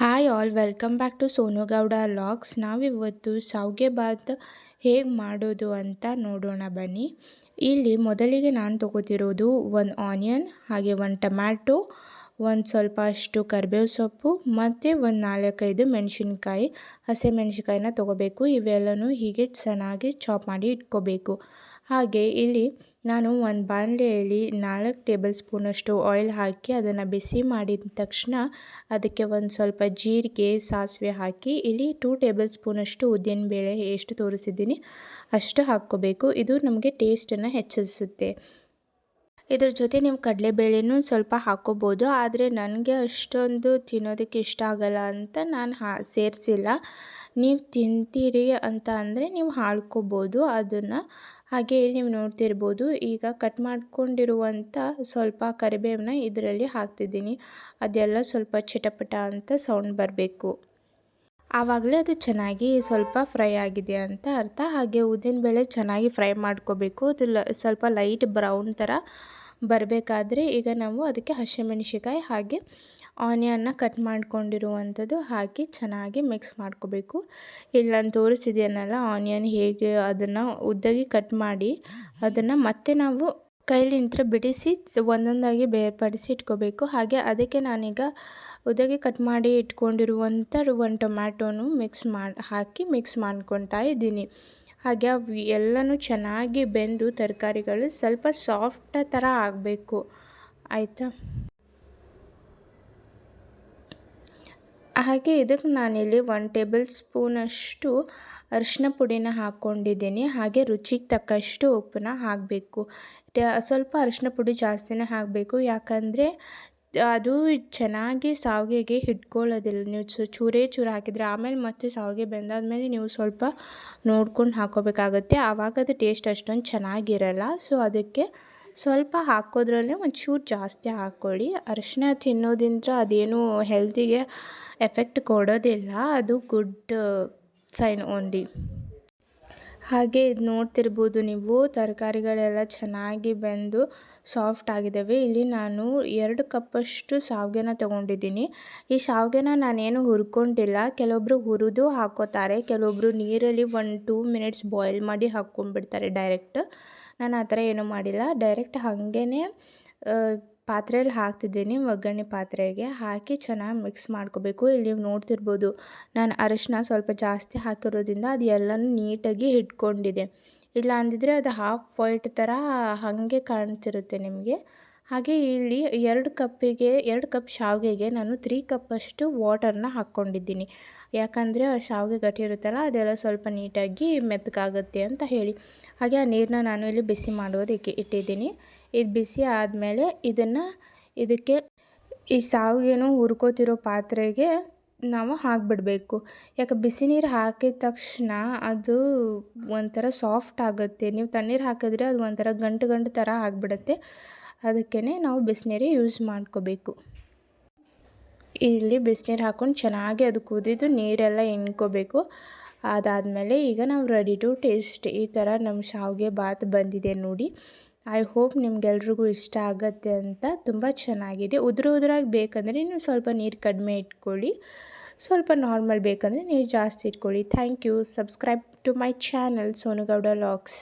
Hi all welcome back to Sonu Gowda vlogs. ನಾವಿವತ್ತು ಶಾವ್ಗೆ ಬಾತ್ ಹೇಗೆ ಮಾಡೋದು ಅಂತ ನೋಡೋಣ ಬನ್ನಿ. ಇಲ್ಲಿ ಮೊದಲಿಗೆ ನಾನು ತೊಗೋತಿರೋದು ಒಂದು ಆನಿಯನ್, ಹಾಗೆ ಒಂದು ಟೊಮ್ಯಾಟೊ, ಒಂದು ಸ್ವಲ್ಪ ಅಷ್ಟು ಕರಿಬೇವು ಸೊಪ್ಪು ಮತ್ತು ಒಂದು 4-5 ಮೆಣಸಿನ್ಕಾಯಿ, ಹಸಿಮೆಣಸಿನ್ಕಾಯಿನ ತೊಗೋಬೇಕು. ಇವೆಲ್ಲನೂ ಹೀಗೆ ಚೆನ್ನಾಗಿ ಚಾಪ್ ಮಾಡಿ ಇಟ್ಕೋಬೇಕು. ಹಾಗೆ ಇಲ್ಲಿ ನಾನು ಒಂದು ಬಾಣಲೆಯಲ್ಲಿ 4 ಟೇಬಲ್ ಸ್ಪೂನಷ್ಟು ಆಯಿಲ್ ಹಾಕಿ ಅದನ್ನು ಬಿಸಿ ಮಾಡಿದ ತಕ್ಷಣ ಅದಕ್ಕೆ ಒಂದು ಸ್ವಲ್ಪ ಜೀರಿಗೆ, ಸಾಸಿವೆ ಹಾಕಿ ಇಲ್ಲಿ 2 ಟೇಬಲ್ ಸ್ಪೂನಷ್ಟು ಉದ್ದಿನಬೇಳೆ ಎಷ್ಟು ತೋರಿಸಿದ್ದೀನಿ ಅಷ್ಟು ಹಾಕ್ಕೋಬೇಕು. ಇದು ನಮಗೆ ಟೇಸ್ಟನ್ನು ಹೆಚ್ಚಿಸುತ್ತೆ. ಇದ್ರ ಜೊತೆ ನೀವು ಕಡಲೆಬೇಳೆನೂ ಸ್ವಲ್ಪ ಹಾಕ್ಕೋಬೋದು, ಆದರೆ ನನಗೆ ಅಷ್ಟೊಂದು ತಿನ್ನೋದಕ್ಕೆ ಇಷ್ಟ ಆಗಲ್ಲ ಅಂತ ನಾನು ಸೇರಿಸಿಲ್ಲ. ನೀವು ತಿಂತೀರಿ ಅಂತ ಅಂದರೆ ನೀವು ಹಾಕ್ಕೋಬೋದು ಅದನ್ನು. ಹಾಗೆ ಇಲ್ಲಿ ನೀವು ನೋಡ್ತಿರ್ಬೋದು, ಈಗ ಕಟ್ ಮಾಡ್ಕೊಂಡಿರುವಂಥ ಸ್ವಲ್ಪ ಕರಿಬೇವನ್ನ ಇದರಲ್ಲಿ ಹಾಕ್ತಿದ್ದೀನಿ. ಅದೆಲ್ಲ ಸ್ವಲ್ಪ ಚಿಟಪಟ ಅಂತ ಸೌಂಡ್ ಬರಬೇಕು. ಆವಾಗಲೇ ಅದು ಚೆನ್ನಾಗಿ ಸ್ವಲ್ಪ ಫ್ರೈ ಆಗಿದೆ ಅಂತ ಅರ್ಥ. ಹಾಗೆ ಉದ್ದಿನಬೇಳೆ ಚೆನ್ನಾಗಿ ಫ್ರೈ ಮಾಡ್ಕೋಬೇಕು. ಅದು ಸ್ವಲ್ಪ ಲೈಟ್ ಬ್ರೌನ್ ಥರ ಬರಬೇಕಾದ್ರೆ ಈಗ ನಾವು ಅದಕ್ಕೆ ಹಸಿಮೆಣಸಿನ್ಕಾಯಿ ಹಾಗೆ ಆನಿಯನ್ನ ಕಟ್ ಮಾಡ್ಕೊಂಡಿರುವಂಥದ್ದು ಹಾಕಿ ಚೆನ್ನಾಗಿ ಮಿಕ್ಸ್ ಮಾಡ್ಕೋಬೇಕು. ಇಲ್ಲಿ ನಾನು ತೋರಿಸಿದ್ದೇನಲ್ಲ ಆನಿಯನ್ ಹೇಗೆ ಅದನ್ನು ಉದ್ದಾಗಿ ಕಟ್ ಮಾಡಿ ಅದನ್ನು ಮತ್ತೆ ನಾವು ಕೈಲಿಂದ ಬಿಡಿಸಿ ಒಂದೊಂದಾಗಿ ಬೇರ್ಪಡಿಸಿ ಇಟ್ಕೋಬೇಕು. ಹಾಗೆ ಅದಕ್ಕೆ ನಾನೀಗ ಉದ್ದಾಗಿ ಕಟ್ ಮಾಡಿ ಇಟ್ಕೊಂಡಿರುವಂಥ ಒಂದು ಟೊಮ್ಯಾಟೋನು ಹಾಕಿ ಮಿಕ್ಸ್ ಮಾಡ್ಕೊತಾ ಇದ್ದೀನಿ. ಹಾಗೆ ಅವು ಎಲ್ಲನೂ ಚೆನ್ನಾಗಿ ಬೆಂದು ತರಕಾರಿಗಳು ಸ್ವಲ್ಪ ಸಾಫ್ಟ್ ಥರ ಆಗಬೇಕು, ಆಯಿತಾ. ಹಾಗೆ ಇದಕ್ಕೆ ನಾನಿಲ್ಲಿ 1 ಟೇಬಲ್ ಸ್ಪೂನಷ್ಟು ಅರಿಶಿನ ಪುಡಿನ ಹಾಕ್ಕೊಂಡಿದ್ದೀನಿ. ಹಾಗೆ ರುಚಿಗೆ ತಕ್ಕಷ್ಟು ಉಪ್ಪನ್ನ ಹಾಕಬೇಕು. ಸ್ವಲ್ಪ ಅರಿಶಿನ ಪುಡಿ ಜಾಸ್ತಿನೇ ಹಾಕಬೇಕು, ಯಾಕಂದರೆ ಅದು ಚೆನ್ನಾಗಿ ಶಾವಿಗೆಗೆ ಹಿಡ್ಕೊಳ್ಳೋದಿಲ್ಲ. ನೀವು ಚೂರೇ ಚೂರು ಹಾಕಿದರೆ ಆಮೇಲೆ ಮತ್ತೆ ಶಾವಿಗೆ ಬೆಂದಾದ್ಮೇಲೆ ನೀವು ಸ್ವಲ್ಪ ನೋಡ್ಕೊಂಡು ಹಾಕ್ಕೋಬೇಕಾಗತ್ತೆ. ಆವಾಗ ಅದು ಟೇಸ್ಟ್ ಅಷ್ಟೊಂದು ಚೆನ್ನಾಗಿರಲ್ಲ. ಸೊ ಅದಕ್ಕೆ ಸ್ವಲ್ಪ ಹಾಕೋದ್ರಲ್ಲೇ ಒಂಚೂರು ಜಾಸ್ತಿ ಹಾಕ್ಕೊಳ್ಳಿ. ಅರಿಶಿನ ತಿನ್ನೋದ್ರಿಂದ ಅದೇನು ಹೆಲ್ತಿಗೆ ಎಫೆಕ್ಟ್ ಕೊಡೋದಿಲ್ಲ, ಅದು ಗುಡ್ ಸೈನ್ ಓನ್ಲಿ. ಹಾಗೆ ಇದು ನೋಡ್ತಿರ್ಬೋದು ನೀವು, ತರಕಾರಿಗಳೆಲ್ಲ ಚೆನ್ನಾಗಿ ಬೆಂದು ಸಾಫ್ಟ್ ಆಗಿದ್ದಾವೆ. ಇಲ್ಲಿ ನಾನು 2 ಕಪ್ಪಷ್ಟು ಶಾವಿಗೆನ ತೊಗೊಂಡಿದ್ದೀನಿ. ಈ ಶಾವಿಗೆನ ನಾನೇನು ಹುರ್ಕೊಂಡಿಲ್ಲ. ಕೆಲವೊಬ್ಬರು ಹುರಿದು ಹಾಕ್ಕೋತಾರೆ, ಕೆಲವೊಬ್ಬರು ನೀರಲ್ಲಿ 1-2 ಮಿನಿಟ್ಸ್ ಬಾಯ್ಲ್ ಮಾಡಿ ಹಾಕ್ಕೊಂಡ್ಬಿಡ್ತಾರೆ ಡೈರೆಕ್ಟ್. ನಾನು ಆ ಥರ ಏನೂ ಮಾಡಿಲ್ಲ, ಡೈರೆಕ್ಟ್ ಹಾಗೇ ಪಾತ್ರೆಯಲ್ಲಿ ಹಾಕ್ತಿದ್ದೀನಿ. ಒಗ್ಗರಣೆ ಪಾತ್ರೆಗೆ ಹಾಕಿ ಚೆನ್ನಾಗಿ ಮಿಕ್ಸ್ ಮಾಡ್ಕೋಬೇಕು. ಇಲ್ಲಿ ನೀವು ನೋಡ್ತಿರ್ಬೋದು, ನಾನು ಅರಿಶಿನ ಸ್ವಲ್ಪ ಜಾಸ್ತಿ ಹಾಕಿರೋದ್ರಿಂದ ಅದು ಎಲ್ಲನೂ ನೀಟಾಗಿ ಹಿಡ್ಕೊಂಡಿದೆ. ಇಲ್ಲ ಅಂದಿದ್ರೆ ಅದು ಹಾಫ್ ವೈಟ್ ಥರ ಹಾಗೆ ಕಾಣ್ತಿರುತ್ತೆ ನಿಮಗೆ. ಹಾಗೆ ಇಲ್ಲಿ 2 ಕಪ್ ಶಾವಿಗೆಗೆ ನಾನು 3 ಕಪ್ಪಷ್ಟು ವಾಟರ್ನ ಹಾಕ್ಕೊಂಡಿದ್ದೀನಿ. ಯಾಕಂದರೆ ಆ ಶಾವಿಗೆ ಗಟ್ಟಿ ಇರುತ್ತಲ್ಲ, ಅದೆಲ್ಲ ಸ್ವಲ್ಪ ನೀಟಾಗಿ ಮೆತ್ತಗಾಗುತ್ತೆ ಅಂತ ಹೇಳಿ. ಹಾಗೆ ಆ ನೀರನ್ನ ನಾನು ಇಲ್ಲಿ ಬಿಸಿ ಮಾಡೋದಕ್ಕೆ ಇಟ್ಟಿದ್ದೀನಿ. ಇದು ಬಿಸಿ ಆದಮೇಲೆ ಇದಕ್ಕೆ ಈ ಶಾವಿಗೆನೂ ಹುರ್ಕೋತಿರೋ ಪಾತ್ರೆಗೆ ನಾವು ಹಾಕಿಬಿಡಬೇಕು. ಯಾಕೆ ಬಿಸಿ ನೀರು ಹಾಕಿದ ತಕ್ಷಣ ಅದು ಒಂಥರ ಸಾಫ್ಟ್ ಆಗುತ್ತೆ. ನೀವು ತಣ್ಣೀರು ಹಾಕಿದ್ರೆ ಅದು ಒಂಥರ ಗಂಟು ಥರ ಆಗಿಬಿಡುತ್ತೆ. ಅದಕ್ಕೇ ನಾವು ಬಿಸಿನೀರೇ ಯೂಸ್ ಮಾಡ್ಕೋಬೇಕು. ಇಲ್ಲಿ ಬಿಸಿನೀರು ಹಾಕ್ಕೊಂಡು ಚೆನ್ನಾಗಿ ಅದು ಕುದಿದು ನೀರೆಲ್ಲ ಇಳ್ಕೋಬೇಕು. ಅದಾದಮೇಲೆ ಈಗ ನಾವು ರೆಡಿ ಟು ಟೇಸ್ಟ್. ಈ ಥರ ನಮ್ಮ ಶಾವಿಗೆ ಬಾತ್ ಬಂದಿದೆ ನೋಡಿ. ಐ ಹೋಪ್ ನಿಮ್ಗೆಲ್ರಿಗೂ ಇಷ್ಟ ಆಗುತ್ತೆ ಅಂತ. ತುಂಬ ಚೆನ್ನಾಗಿದೆ. ಉದುರಾಗಿ ಬೇಕಂದರೆ ನೀವು ಸ್ವಲ್ಪ ನೀರು ಕಡಿಮೆ ಇಟ್ಕೊಳ್ಳಿ, ಸ್ವಲ್ಪ ನಾರ್ಮಲ್ ಬೇಕಂದರೆ ನೀರು ಜಾಸ್ತಿ ಇಟ್ಕೊಳ್ಳಿ. Thank you. Subscribe to my channel Sonu Gowda logs.